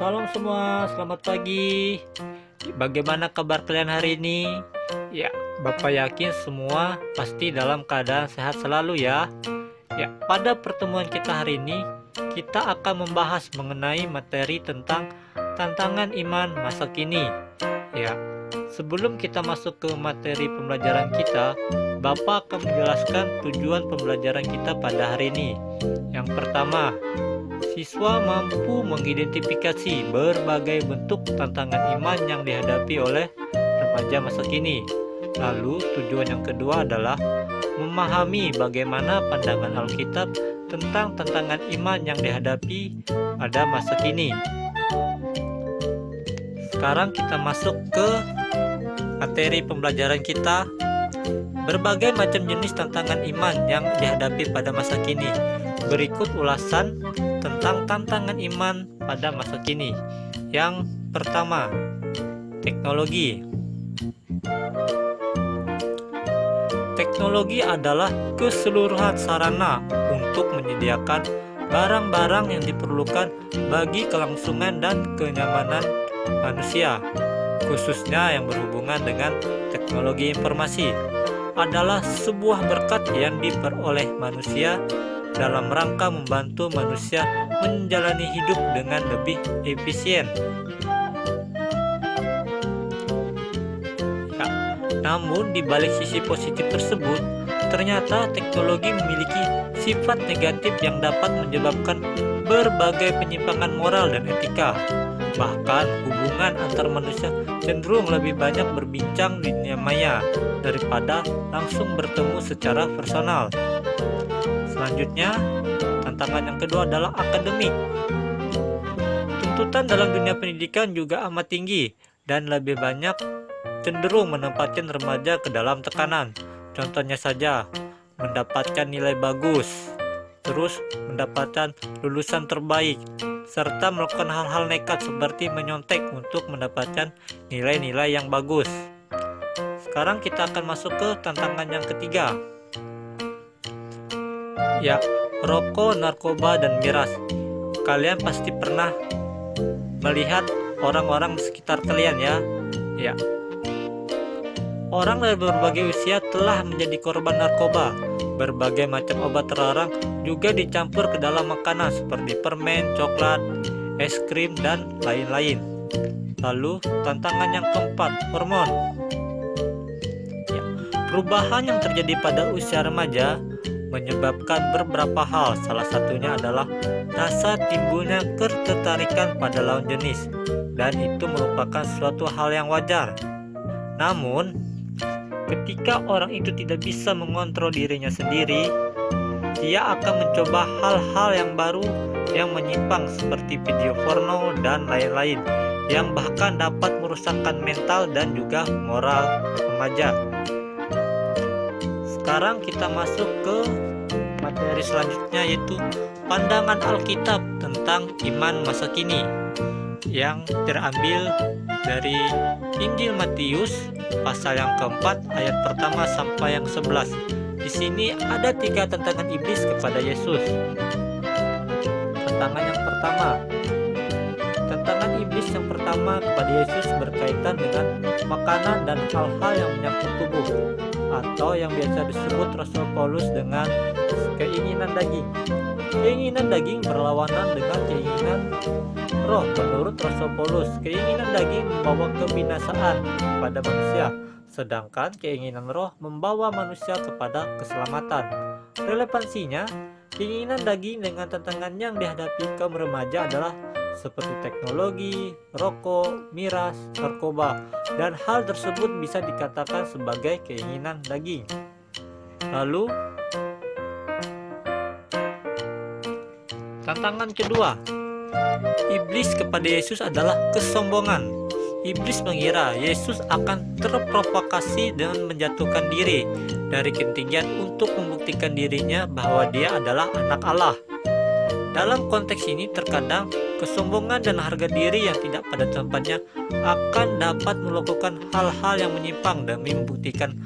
Salam semua, selamat pagi. Bagaimana kabar kalian hari ini? Ya, Bapak yakin semua pasti dalam keadaan sehat selalu ya. Ya, pada pertemuan kita hari ini, kita akan membahas mengenai materi tentang tantangan iman masa kini. Ya, sebelum kita masuk ke materi pembelajaran kita, Bapak akan menjelaskan tujuan pembelajaran kita pada hari ini. Yang pertama, siswa mampu mengidentifikasi berbagai bentuk tantangan iman yang dihadapi oleh remaja masa kini. Lalu, tujuan yang kedua adalah memahami bagaimana pandangan Alkitab tentang tantangan iman yang dihadapi pada masa kini. Sekarang kita masuk ke materi pembelajaran kita. Berbagai macam jenis tantangan iman yang dihadapi pada masa kini. Berikut ulasan tentang tantangan iman pada masa kini. Yang pertama, teknologi. Teknologi adalah keseluruhan sarana untuk menyediakan barang-barang yang diperlukan bagi kelangsungan dan kenyamanan manusia, khususnya yang berhubungan dengan teknologi informasi. Adalah sebuah berkat yang diperoleh manusia dalam rangka membantu manusia menjalani hidup dengan lebih efisien. Ya, namun di balik sisi positif tersebut, ternyata teknologi memiliki sifat negatif yang dapat menyebabkan berbagai penyimpangan moral dan etika. Bahkan hubungan antar manusia cenderung lebih banyak berbincang di dunia maya daripada langsung bertemu secara personal. Selanjutnya, tantangan yang kedua adalah akademik. Tuntutan dalam dunia pendidikan juga amat tinggi dan lebih banyak cenderung menempatkan remaja ke dalam tekanan. Contohnya saja, mendapatkan nilai bagus, terus mendapatkan lulusan terbaik, serta melakukan hal-hal nekat seperti menyontek untuk mendapatkan nilai-nilai yang bagus. Sekarang kita akan masuk ke tantangan yang ketiga. Ya, rokok, narkoba, dan miras. Kalian pasti pernah melihat orang-orang di sekitar kalian ya. Ya. Orang dari berbagai usia telah menjadi korban narkoba. Berbagai macam obat terlarang juga dicampur ke dalam makanan seperti permen, coklat, es krim, dan lain-lain. Lalu, tantangan yang keempat, hormon. Ya, perubahan yang terjadi pada usia remaja menyebabkan beberapa hal. Salah satunya adalah rasa timbulnya ketertarikan pada lawan jenis, dan itu merupakan suatu hal yang wajar. Namun, ketika orang itu tidak bisa mengontrol dirinya sendiri, dia akan mencoba hal-hal yang baru yang menyimpang seperti video porno dan lain-lain, yang bahkan dapat merusakkan mental dan juga moral remaja. Sekarang kita masuk ke materi selanjutnya, yaitu pandangan Alkitab tentang iman masa kini, yang terambil dari Injil Matius pasal yang keempat ayat pertama sampai yang 11. Di sini ada 3 tantangan iblis kepada Yesus. Tantangan yang pertama. Tantangan iblis yang pertama kepada Yesus berkaitan dengan makanan dan hal-hal yang menyangkut tubuh, atau yang biasa disebut Rasul Paulus dengan keinginan daging. Keinginan daging berlawanan dengan keinginan roh. Menurut Rasul Paulus, keinginan daging membawa kebinasaan kepada manusia, sedangkan keinginan roh membawa manusia kepada keselamatan. Relevansinya, keinginan daging dengan tantangan yang dihadapi kaum remaja adalah seperti teknologi, rokok, miras, narkoba, dan hal tersebut bisa dikatakan sebagai keinginan daging. Lalu, tantangan kedua, iblis kepada Yesus adalah kesombongan. Iblis mengira Yesus akan terprovokasi dengan menjatuhkan diri dari ketinggian untuk membuktikan dirinya bahwa dia adalah anak Allah. Dalam konteks ini terkadang kesombongan dan harga diri yang tidak pada tempatnya akan dapat melakukan hal-hal yang menyimpang demi membuktikan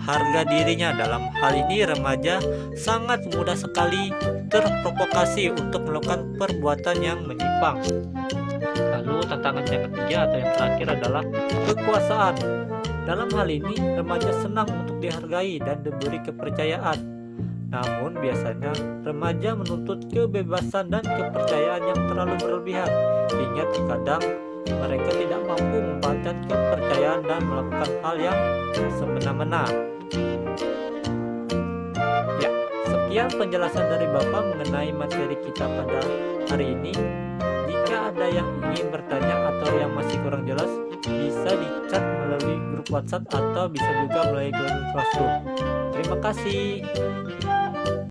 harga dirinya. Dalam hal ini remaja sangat mudah sekali terprovokasi untuk melakukan perbuatan yang menyimpang. Lalu tantangan yang ketiga atau yang terakhir adalah kekuasaan. Dalam hal ini remaja senang untuk dihargai dan diberi kepercayaan. Namun biasanya remaja menuntut kebebasan dan kepercayaan yang terlalu berlebihan, hingga terkadang mereka tidak mampu memanfaatkan kepercayaan dan melakukan hal yang semena-mena. Ya, sekian penjelasan dari Bapak mengenai materi kita pada hari ini. Jika ada yang ingin bertanya atau yang masih kurang jelas, bisa di-chat melalui grup WhatsApp atau bisa juga melalui Google Classroom. Terima kasih.